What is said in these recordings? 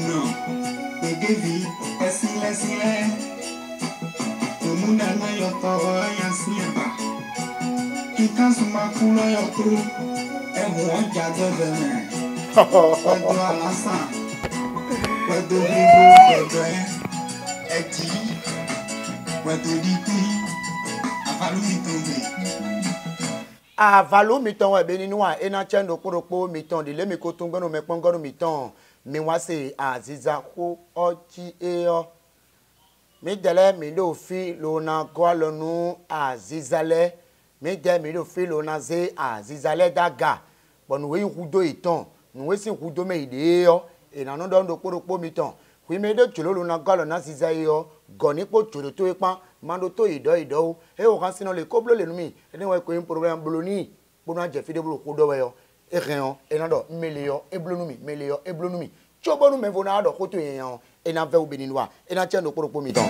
Non, et David, est-ce le monde a n'a yo toro ya siaba. Kita suma kulo yo tro. E mo jade beme. Wedo alasan. Wedo bibo wedo eti. Wedo diti. Avalu mi tombe. Avalu mi ton we beni nuwa ena chendo koropo mi ton de lemi ko tungbonu me pongonu mi ton. Mi wa se aziza ko ochi eyo. Mi dele mi do fi lona gwalonu azizale mi de mi do fi lona ze azizale daga bonu we hudo iton nu we sin hudo me ide yo ina no do poropo mi ton wi me do cholo lona gwalonu azizaye yo goni po cholo to ipan mando to ido e o kan sino le koblo le nu mi eni we ko problem bloni bonu aje fi de blo ko do we yo e ren e na do meleyo e blonu mi meleyo e blonu mi chobonu me vona do ko to yen et n'a pas ou béninois et n'a tient de pour mi temps.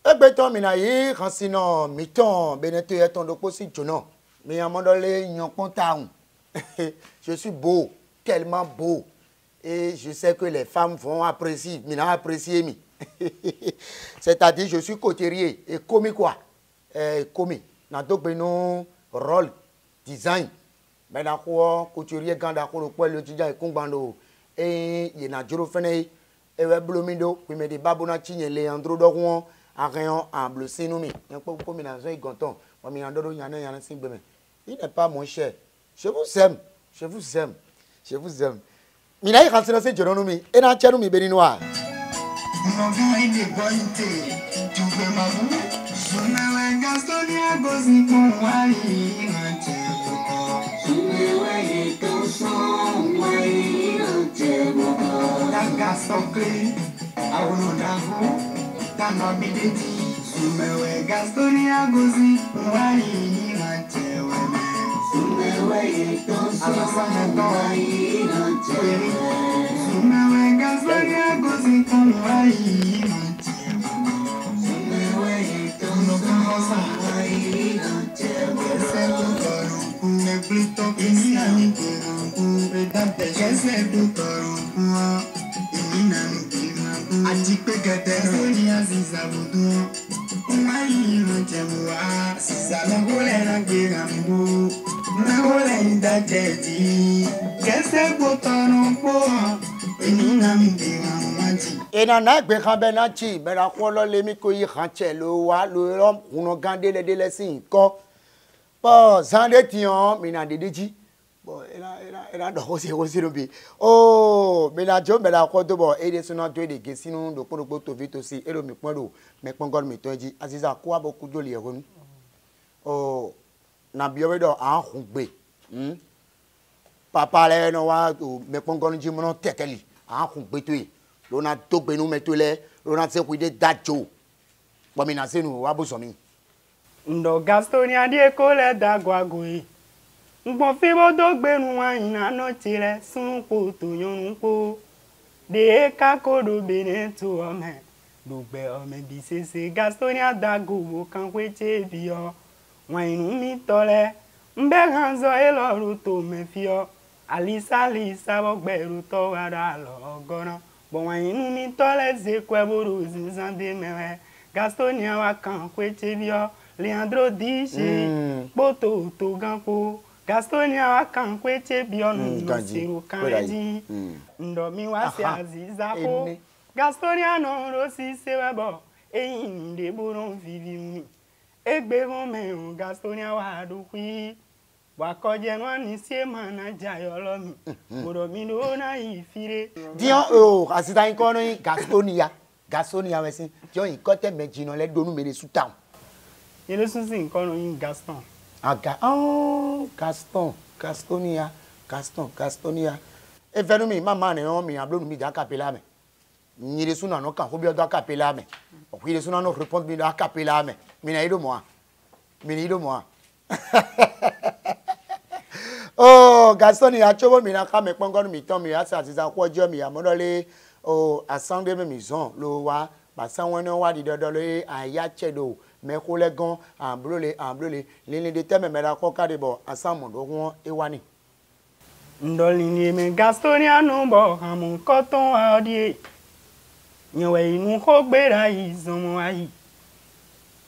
Et béton minaï quand sinon mi temps bénété est ton de possible non mais à mon donné n'y a pas je suis beau tellement beau et je sais que les femmes vont apprécier mina apprécier mi c'est-à-dire je suis couturier et commis quoi commis n'a donc bénon rôle design. Mais d'accord, couturier quand d'accord pour le tija et kungbando et il na juro fene e we blomindo puis me de babona chinye Leandro dogon a rayon en bleu sinumi un peu combinaison et gonton moi mi andoro yana singbeme il n'est pas mon cher je vous aime je vous aime je vous aime mina yi kansina se jonomi e na chenu mi beninois no gain de bonte tu be mabu sona la gastonia gozi kon wali ngante Gasoclé, I will not have that not be the tea. Sumewe Gastonia gozi, why you not tell me? Sumewe Alasana Doi, Sumewe Gastonia gozi, why you not tell me? Sumewe no Gamosa, why you not tell me? Neblito Kisiani, Pedante, Jesse Dutorum. Ajipe kete soni aziza budu Umai rojemuwa Sisa mekole na gbera mbu Mekole indajeti Kese kotano po Enina mbira mwaji Ena na gbe kan be na chi be ra ko lo le mi ko yi kan che lo wa lo ro kuno gande le de le sin ko po zande tian mi na dedeji bon era do ko se no bi oh me la jo me la ko do bo e de suna do de ge sinu do po to vito si ero mi pon do me pon god mi toji aziza ko abo ku do le ehonu oh na bi o do an hun gbe papa le no wa to me pon god ji mo no tekeli an hun gbe to yi lo na to gbe nu me to le lo na se ku de dajo bo mi na se nu wa bo so mi ndo Gastonia di ko le dagwago Ngbon fi bo do gbenu wa ina no tire sun po to yonun po de ka ko do bene to ome do gbe ome bi sese Gastonia dago wo kan weche bi o wa inu mi tole mbe ganzo e loru to me fi o alisa bo gberu to wara lo ogona bo wa inu mi tole ze kwe boro zinzande mewe Gastonia wa kan weche bi o Leandro diche poto to ganpo Gastonia wa kan kweche bionu no siru kanji ndo mi wa se aziza ko Gastonia no ro si se webo eyin de boron vivi mi egbe won me Gastonia wa du kwi wa ko je no ni se manager yo lo mi boro mi no na ifire dion o asita yin ko no Gastonia wesin dion yin ko te meji no le donu mere suta ile susin ko no yin Gaston Aga oh Gastonia. E venu mi mama ne o mi ablo mi da capella me. Nyire suna no kan hobi do capella me. O kwire suna no répondre mi da capella me. Mi na ido moi. Oh Gastonia chobo mi na ka me pongonu mi ton mi asa tiza ko jo mi amodole o asande me mi zon lo wa ba san won no wa di dodo le aya chedo mais ko le gan en bleu les de teme me la ko kade bo ensemble do won e wani ndolini me Gastonia no bo hamu coton adie nyewe inu ko gbera yi zomo ayi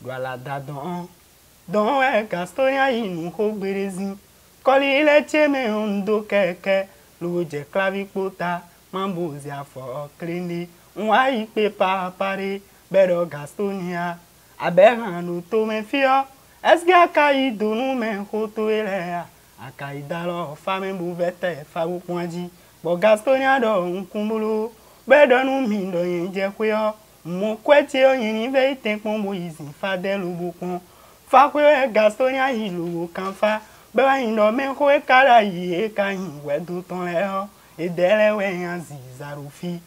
Douala da don Gastonia inu ko gberezi koli ile cheme ondo keke lo je clavicota mambozi afọ klini nwa ikpe papare bedo Gastonia abehanu to me fio esge aka idunu me hoto ele aka idalo fame buvete fagu kwanji bo Gastonia do nkumbulu bedo nu mi do yin je kwe mo kweti oyin ni ve itekpon bo izin fadelu bukun fa kwe Gastonia ilu kanfa be wa yin do me ko e kara yi e ka yin wedu ton le ho edele we yan zizarufi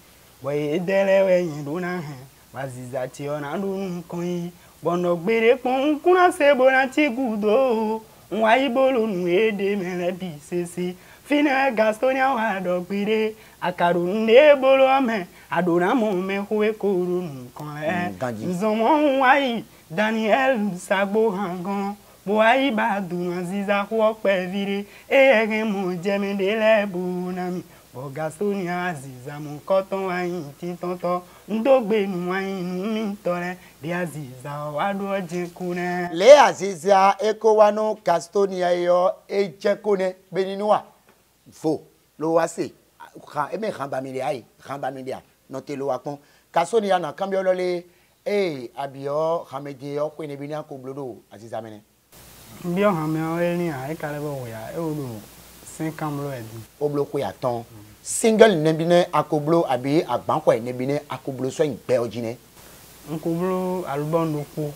bo edele we yin do na he waziza ti ona do nkan yi bono gbere pon kuna se bona ti gudo nwa ibolo nu ede mere bi sese fine Gastonia wa do gbere akaru nde bolo me adona mo me ho e koru nkan e nzomo nwa yi Daniel sagbo hangan bo ayi ba dun aziza ko pe vire e ege mo jeme de le bunami bo Gastonia aziza mo koton ayin ti tonto ndogbe nu ayin nu mi tore de aziza wa do jinkune le aziza eko wano Gastonia yo e jinkune beninwa fo lo wa se kan e me kan ba mi le ai kan ba mi dia no te lo wa pon Gastonia na kambio lo le abio hamedi yo ko ne binia ko blodo aziza mene bio hame o ni ai kale bo ya e o do 5 ans lo edi o bloko ya ton single ne bine akoblo abi agbanko ne bine akoblo so npe ojine nkoblo album do po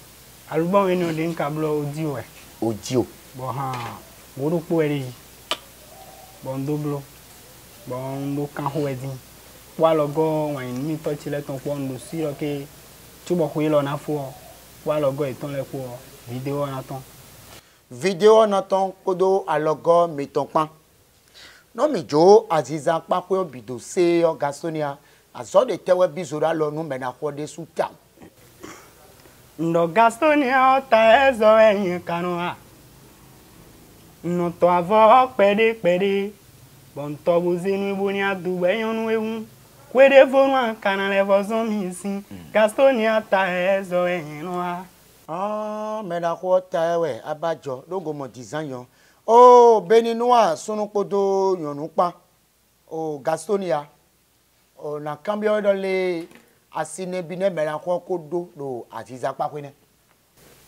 album eni o de nkablo oji o bo ha mo do po eri bon doblo bon do kan ho edi wa logo wan mi touch le ton po ndo si ke tubo ko ilo na fo wa logo iton le po video na ton kodo alogo mi ton pan no mi jo aziza pa ko bido se o Gastonia azo de tewe bizora lo nu me na ko de suta ndo Gastonia ta ezo eyin kanu ha no to avo pede bon to buzinu ibo ni adugbe yonu ehun kwede fonu akana le vozon mi sin Gastonia ta ezo eyin no ha me na ko ta we abajo dogo mo design yo o beninwa sunu podo yonu pa o Gastonia o na cambio do le asine bine me na ko kodo do aziza pa kwene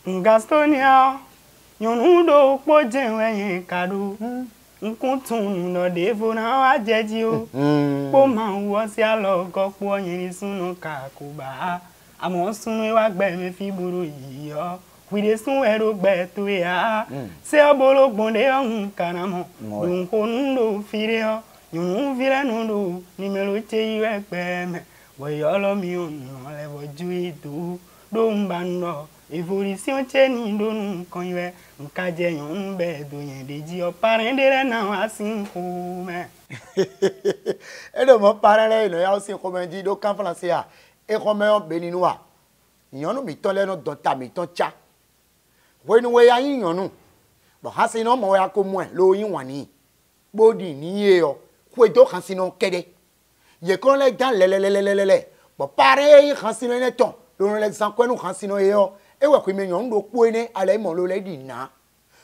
Gastonia yonu do po jenwe yin kadu nkutun no de fona wa jeji o po ma wo si alogo po yin sunu ka ko ba amo sunu wa gbe mi fi buru yi yo we dey sun ero gbe to ya se obolo gbonde ohun kanamo dun ko ndo fire o yun vire no do ni melo che iwe gbe me wo yo lo mi o no le wo ju idu do mba no evolution che ni do nkan iwe nka je yun be do yen deji o parendere na wa sin ko me e do mo parele no ya o sin ko me di do kan français ya e ko me o beninwa yonu mi to le no don ta mi ton cha wenu we ya yin yonu bo ha se no mo ya ko mu e lo yin wani bodi ni ye o ko do kan sino kede ye kon le dan le bo pare kan sino ne ton lo le san ko nu kan sino ye o e we ko me yon do po ni ale mo lo le di na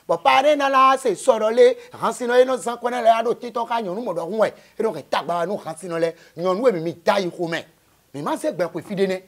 bo pare na la se soro le kan sino ye no san ko na le ado titon ka yonu mo do hun e do ke tagba nu kan sino le yonu we mi dai ko me mi ma se gbe ko fide ne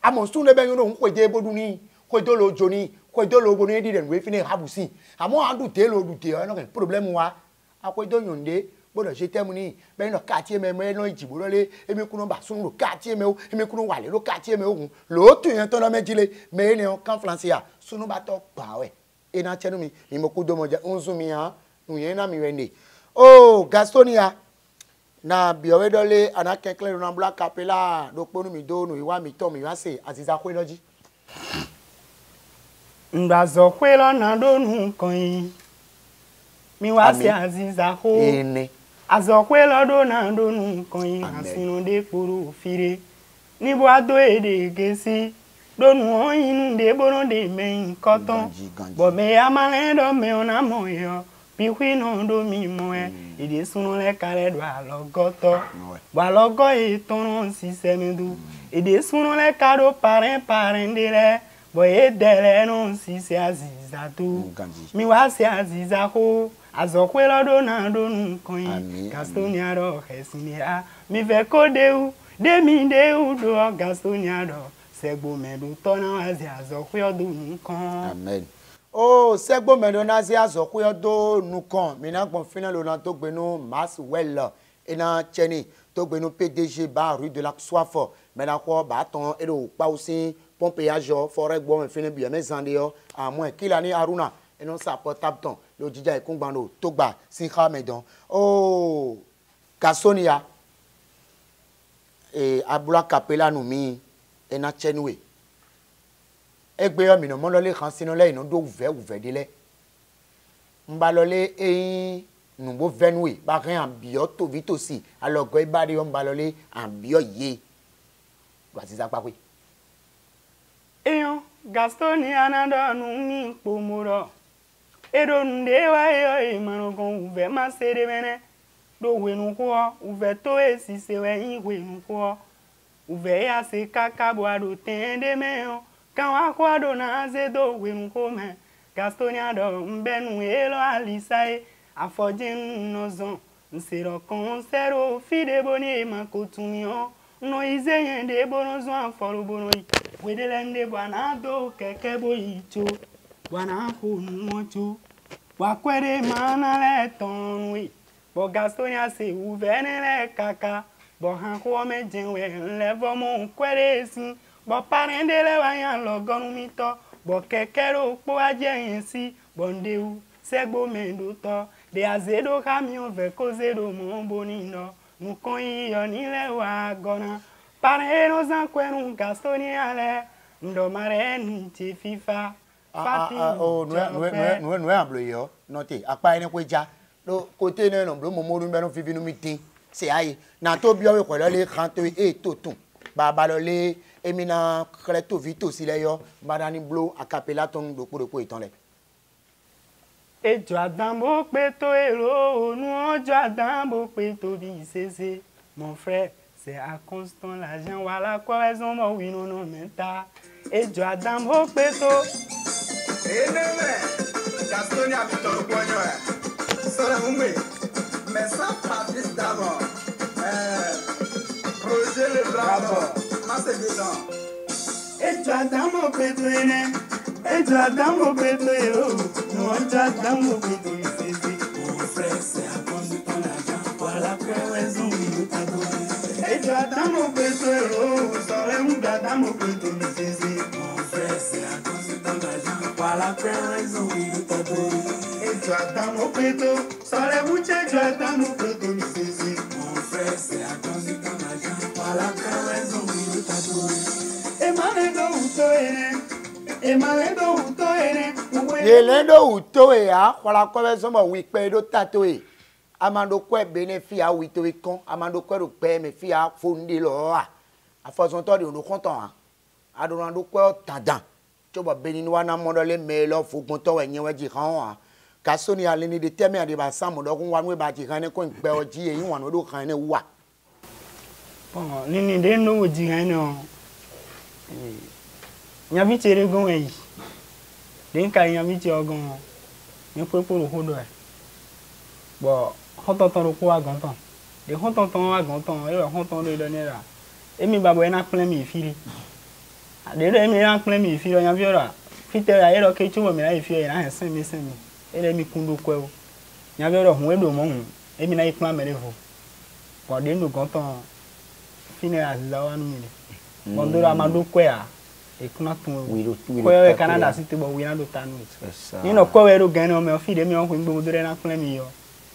amo sun le be yonu hun ko je bodu ni ko do lo joni ko do lo bonu di den we fini habusi amo adu te lo du te o no problem wa akodo yonde bodo se temu ni be no ka ti me no ijibo le emi kunu ba sun lo ka ti me o emi kunu wale lo ka ti me ogun lo tu yen to no mejile me ni o kan France ya sunu ba to pa we e na chenu mi mo ku do mo je unzu mi ha nu yen na mi wende o Gastonia na biore dole anakekle na black capella do ponu mi do nu iwa mi to mi wa se aziza ko enoji ndazo kwelo na do nkan yi mi wa se aziza ho ene azokwelo do na do nkan yi asinu de poro fire nibo ado ede gesi Donu inu de bono de me koton. Bo me amale do me ona moyo. Pi hui no do mi moe. Ide sunu le kale do alogoto. Bo alogo e tono si semedu. Ide sunu le kado paren dele. Bo e dele non si se aziza tu. Mi wa se aziza ko. Azokwe lo do na do nu koin. Gastonia do hesinia. Mi ve ko deu. De mi deu do Gastonia do. Segbo medu tona wazi azokwe do nu kon. Amen. Oh, segbo medu nazi azokwe do nu kon. Mina kon final on to gbenu Maswell. Ena cheni to gbenu PDG ba rue de la Soif. Mena ko ba ton e do pa aussi pompéage forêt gbo me fini bien mes ande yo à moins kilani Aruna et non ça portable ton le dija e kungbano to gba sin kha medon. Oh, Gastonia e abula capella nu mi ena chenwe egbe yo mi no mo lole kan sinu le ino do uve de le mba lole eyin nu bo venwe ba rin ambio to vitosi alogo e ba de yo mba lole ambio ye gba ti sapa pe Eyon Gastonia na do nu mi pomoro edo nde wa yo e mano gon uve ma sere mene do wenu ko uve to esi se we yin wenu ko uve ya se kaka bo ado tende me yo kan wa ko ado na ze do wenu ko me Gastonia do mbenu elo alisae afojin no zon nsero konsero fide boni e makotunyo no izeyen de bono zon aforo bono yi wedelende bwana do keke boyicho bwana honu mocho wakwere mana le tonwi bo Gastonia se uvene le kaka bo han ko me jenwe le vomo kwere si bo parende le wayan logonu mito bo keke ro po aje si bondeu segbo mendo to de azedo camion ve kozedo mo bonino nu kon yo ni le wa gona parero zan kwenu Gastonia le ndo mare ni ti fifa fati no amblo yo note apa ene kweja do kote ne no blo momoru be no fifi no mitin se aye na to bi o ko le kan to e totun baba lo le emina kreto vito si le yo badani blo acapella ton do ko itan le ejo adambo pe to ero onu ojo adambo pe to bi sese mon frère c'est à constant l'argent voilà quoi raison mo wi no no menta ejo adambo pe to Eneme Gastonia Victor Bonyo sora mumbe mais sans Patrice d'abord Roger le Bravo Masse dedans ejo adambo pe to ene ejo adambo pe to ero nu ojo adambo pe to sese mon frère c'est à constant l'argent voilà quoi raison wi no ta do ejo adambo pe to ero sora mu adambo pe to sese mon frère c'est à constant l'argent voilà quoi raison wi no ta do ejo adambo pe to sora mu ejo adambo pe to sese mon frère c'est à constant l'argent voilà quoi raison wi no ta do emane do uto ene yelendo uto e a kwala ko be so mo wi pe do tato e amando ko e benefit a wi to e kon amando ko ro pe me fi a fondi lo a afoson to de no konton a adorando ko tadan to bo benini wana modole me lo fogun to we yen weji kan a Gastonia le ni de temi ade ba sam do kun wanu e ba ji kan ne ko gbe oji e yin wanu do kan ne wa bon nini de no oji kan ne o nyami tere gon yi den ka nyami ti ogon ni poporo hodo e bo hototon ko agonton de hototon agonton e hoton do nira emi babo e na plan mi firi ade do emi na plan mi firi nyami ora fitera e ro ke chubo mi na firi na sen mi ele mi kundu ko o nyami ora hun e do mo hun emi na i plan melevo bo de no gonton fini azawa nu mi bondoro amado ko ya e kuna tun ko e Canada city bo wi na do tanu ni no ko we ro gan o me o fi de mi o ko ngbo dore na plan mi yo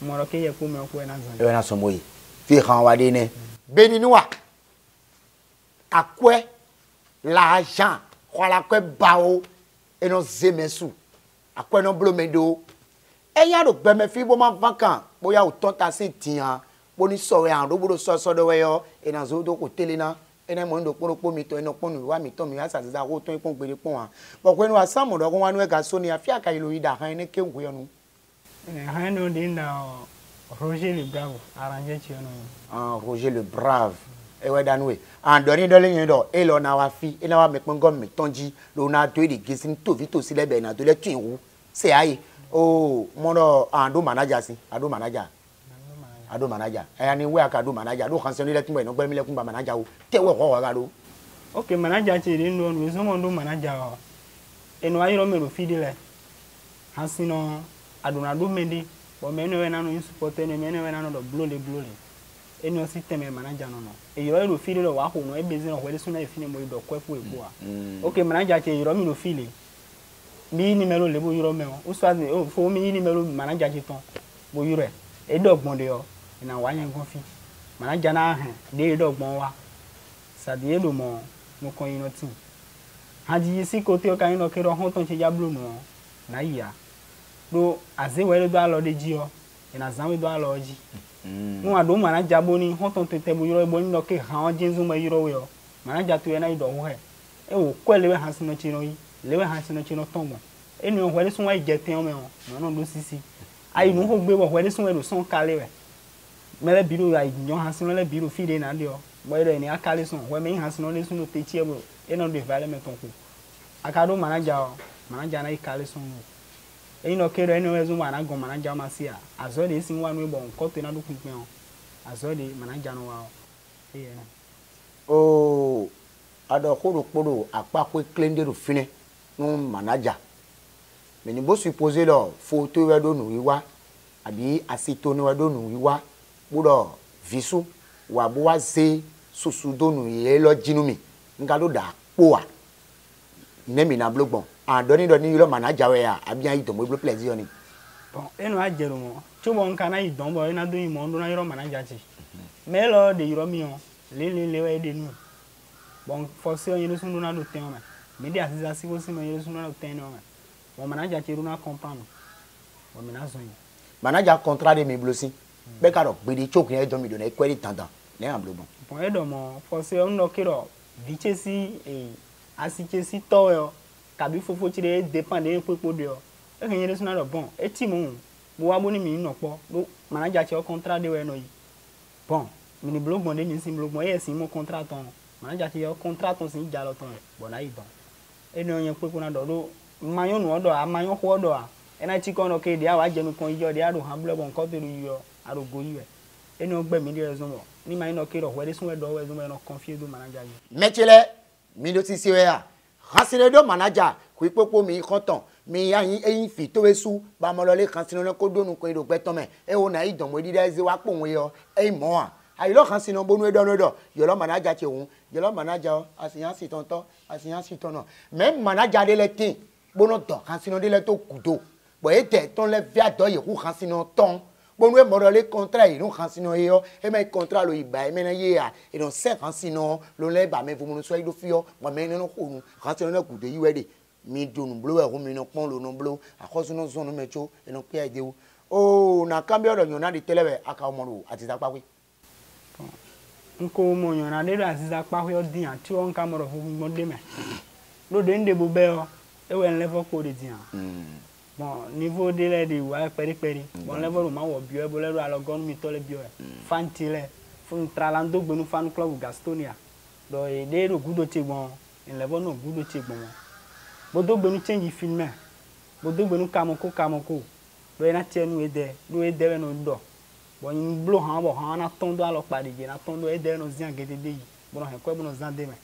mo ro ke ye ko me o ko na zan e na so moyi fi kan wa de ne beniniwa akwe l'argent kwala ko bawo e no zemesu akwe no blomedo e ya ro gbe me fi bo ma vacan boya o ton ta sin tian bo ni so re an ro bo so do we yo e na zo do ko tele na ene mo ndo kporo mi to eno ponu wa mi to mi asa za ko to ipon gbere pon wa bo ko enu asamu do ko wa nu e Gastonia afia ka ilo ida han ne ke nko yo nu han no dinda Roger le Brave arranger chi ono Roger le Brave e we danwe and do ni do le yin do e lo na wa fi e na wa me pon go mi tonji lo na do de gisin to vi to si le be na do le tun wu se aye oh mo do ando manager si ado manager ani we aka do manager do kan se ni le tun be no gbe mi le kun ba manager o te we ko wa ga do okay manager chi ri no no so mo do manager eno ayiro me ro fi de le hasino aduna do mendi bo me no we na no support no me no we na no do blow le eno system e manager no e yoro ro fi de lo wa ho no e bezi no we so na e fi ne mo do kwefu e bo a okay manager chi yoro mi ro fi le mi ni melo le bo yoro me o so azi o fo mi ni melo manager chi ton bo yoro e dogbon de o ina wa yen gon fi manager na han de dogbon wa sadi elo mo kon yin no tin haji si ko te o kan no ke ro hon ton che ja blue no na iya do aze we do alo de ji o ina zan we do alo ji mo ado manager bo ni hon ton te bo yoro bo ni no ke han jinzu mo yoro we o manager to e na ido ho he e wo ko lewe han sino chi no yi lewe han sino chi no ton mo eni o hwele sun wa je ten o me o no do sisi ayi nu ho gbe wo hwele sun we do son kale we mele biro ayi nyon han sino le biro fi de na de o bo ere ni akale sun we me han sino le sun no te chi e bo e no de development ton ko akado manager na ikale sun o e no kero eni we zun wa na gon manager ma si a azo de sin wa nu e bo nko to na do kun pe o azo de manager no wa o ado koro apa ko klende ro fine no manager mais ni bo supposer lo photo we do nu wiwa abi asito ni we do nu wiwa budo visu wa bo wa se susu do nu ye lo jinumi nga do da po a nemi na blogbon and do ni lo manager we a abi an idomo blo pleasure ni bon eno ajero mo chubo nka na idon bo na do yin mo ndo na yoro manager chi me lo de yoro mi o le we de nu bon force yin sun do na do ten o me de asisa si wo si me yin sun do na do ten o mon manager chi runa comprendre bon me na zo yin manager contrat de mi blosi be ka ro gbe de choku e do mi do na equity tantan le an blogbon bon e do mo force on no kiro viche si asiche si to yo kabi fofo chi de dépend de popo de o e kan yin sun na do bon e ti mo wa bo ni mi no po do manager chi o contrat de we no yi bon mi ni blogbon de mi sin blogbon e sin mo contrat ton manager chi o contrat ton sin ja lo ton bon na yi don e no yen popo na do mayon no do a mayon ho do a ena chi kon okay dia wa jenu kon yo dia do han blogbon ko te ru yo aro go yi e no gbe mi de zo mo ni mayon no ke ro we de sun we do we zo mo no confuse do manager yi mechele mi do ti si we a hasire do manager ku ipopo mi kontan mi ayin eyin fi to we su ba mo lo le kan sinu ko do nu ko iro gbe ton me e wo na idon mo di de ze wa po won yo e mo a ayi lo kan sinu bonu e do yo lo manager ti ohun yo lo manager asiyan si tonto asiyan si tono même manager de le tin bono do kan sinu de le to kudo bo e te ton le via do ye ku kan sinu ton bonu e mo le contrat iro kan sinu yo e me contrat lo iba e me na ye a e don 5 kan sinu lo le ba me fumu so ido fio mo me no ko nu kan sinu na kudo yi we de mi dunu blo e mi no pon lo no blo akoso no zonu mecho e no pe ide o na cambio do yona di telebe aka omoru ati zapawe nko mo yona de da siza pa ho din ati on ka mo ro fu mo de me lo de nde bo be o e we level ko de din bon niveau de le de wa peri bon level o ma wo bio e bo le ro alogon mi to le bio e fantile fun tralando gbenu fan club Gastonia do e de ro gudo ti gbon en level no gudo ti gbon bo do gbenu change film bo do gbenu kamoko do e na ti enu e de we no do bon in blo han bo han na ton do alo pade je na ton do e de no zian gedede yi bon he ko bo no zan de me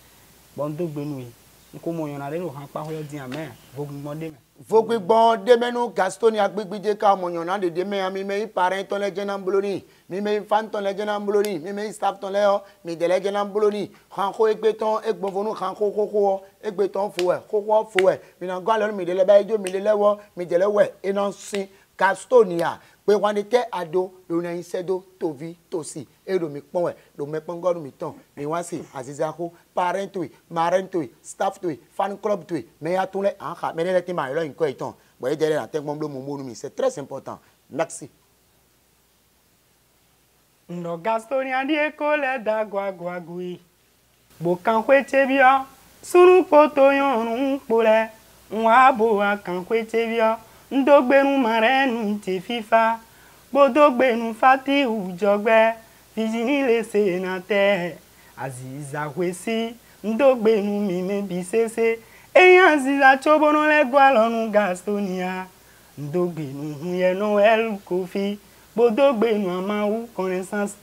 bon do gbenu yi nko mo yan na re ro han pa ho dian me vogun mo de me Vogbigbon de menu Gastonia gbigbije ka mo yan na de me ami me parent ton le jena bloni mi me fan ton le jena bloni mi me staff ton le o mi de le jena bloni kan ko egbeton egbonfonu kan ko egbeton fo e mi na gwa lo mi de le ba ejo mi le lewo mi de le we ina sin Gastonia pe wan te ado lo na insedo tovi tosi ero mi pon we lo me pon goru mi ton mi wan si azizako parent we marent we staff we fan club we me ya tun le an ka me le ti ma lo nko itan bo e dere na te gbon blo mo mi c'est très important merci ndo Gastonia di ekole da gwagwagui Bokan kwetebia sunu poto yonu pole nwa bo akan kwetebia ndogbenu marenu te fifa bodogbenu fati ujogbe fijini lese na te aziza kwesi ndogbenu mime bisese eyan ziza chobono le gwalonu Gastonia ndogbenu huye Noel Kofi bodogbenu amawu connaissance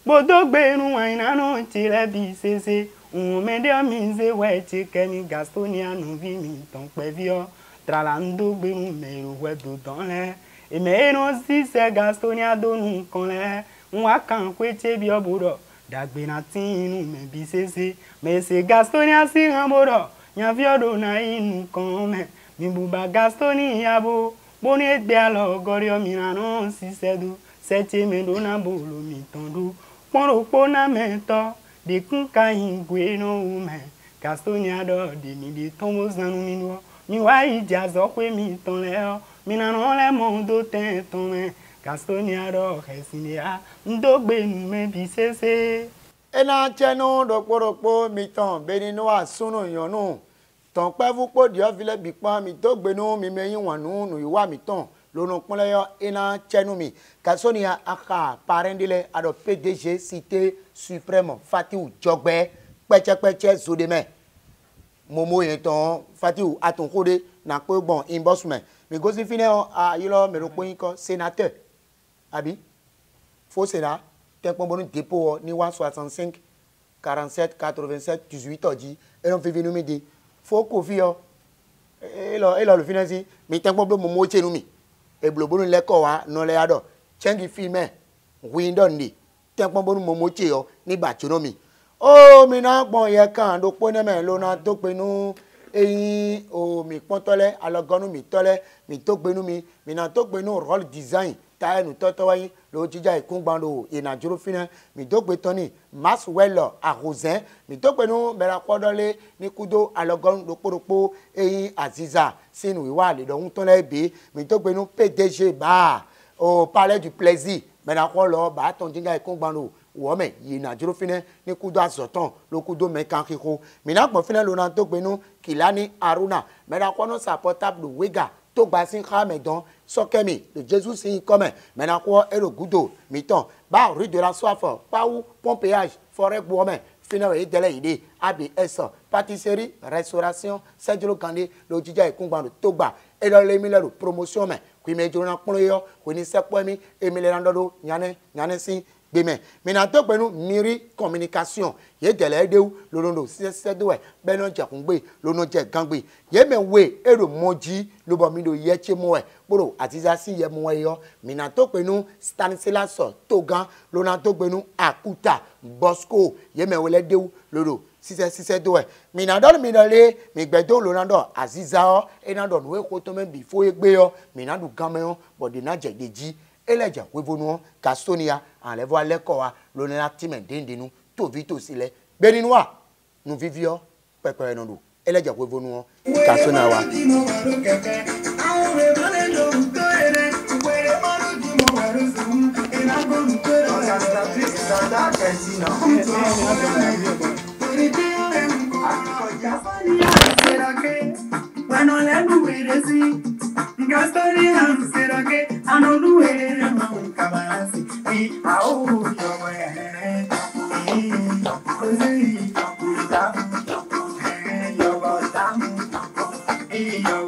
bodogbenu aina no tire bisese on me de amize weti kemi Gastonia no vi mi ton pevio tralando gbenu meru wedo don le e me no si se Gastonia do nu kon le nwa kan kwete bi obodo dagbe na tinu me bisese me se Gastonia si rambodo nya viodo na inu kon me mi buba Gastonia bo boni egbe alo gorio mi na no si sedu seti me do na bolo mi tondu poro na mento de kun ka hingwe no ume Gastonia do de mi de tombo zanu mi no mi wa ija zo pe mi ton le o mi na no le mo do ten ton me Gastonia do hesinia ndogbe nu me bisese ena chenu dokporokpo mi ton beni no asunu yonu ton pe fu po di ofile bi pon mi to gbenu mi meyin wanu nu iwa mi ton lono ponle yo ena chenu mi Gastonia aka parendile ado PDG cité suprême Fatiu Jogbe peche zodeme momo yen ton Fatiu aton kode na pe gbon inbox me mi go si fine a yilo me ro poyin ko sénateur abi faux sénat tempon bonu dépôt ni 165 47 87 18 odi et on fait venir me di faux Kofi o e lo le finance mi tempon blo momo chenu mi e blo bonu le ko wa no le ado changi filme window ni tempon bonu momo che o ni ba chono mi o mi na gbon ye kan do po ne me lo na to pe nu eyin o mi pon tole alogonu mi tole mi to gbenu mi na to gbenu role design ta enu toto wayin lo jija ikungbando inajuro fina mi to gbe toni Maxwell Arrosin mi to gbenu bera podole ni kudo alogonu doporopo eyin Aziza sinu iwa le do ton le bi mi to gbenu PDG ba au palais du plaisir mena ko lo ba ton jija ikungbando wome inajuro fina ni kudo azoton lo kudo mekan kiko mi na pon fina lo na to gbenu Kilani Aruna mena ko no sa portable wega to gba sin khamedon sokemi le Jesus sin comme maintenant quoi et le goudo miton ba rue de la soif paou pompéage forêt boome fina we dele ide ABS pâtisserie restauration Sergio Kandé le jija ikungbando to gba et le mi le promotion me kwi me jona pon yo kwi ni sepo mi emile randodo nyane sin gbeme mina to penu miri communication ye dele edewu lonondo sesedowe beno jakungbe lono je gangbe ye me we ero moji lo bo mi do ye chemo e poro Aziza si ye mo yo mina to penu Stanislas Togan lona to penu Akuta Bosco ye me wele dewu lodo sesedowe mina do mi dole mi gbedo lonando Aziza o enando we ko to me before egbe yo mina du gameyo body na je deji eleja wevonu Gastonia enlève l'école l'on est actif d'indenu tout vite aussi les béninois nous vivions pepe nondo eleja wevonu Gastonia wa bueno le numeresi Gastonia será que a no duele un cabalasi y au yo yo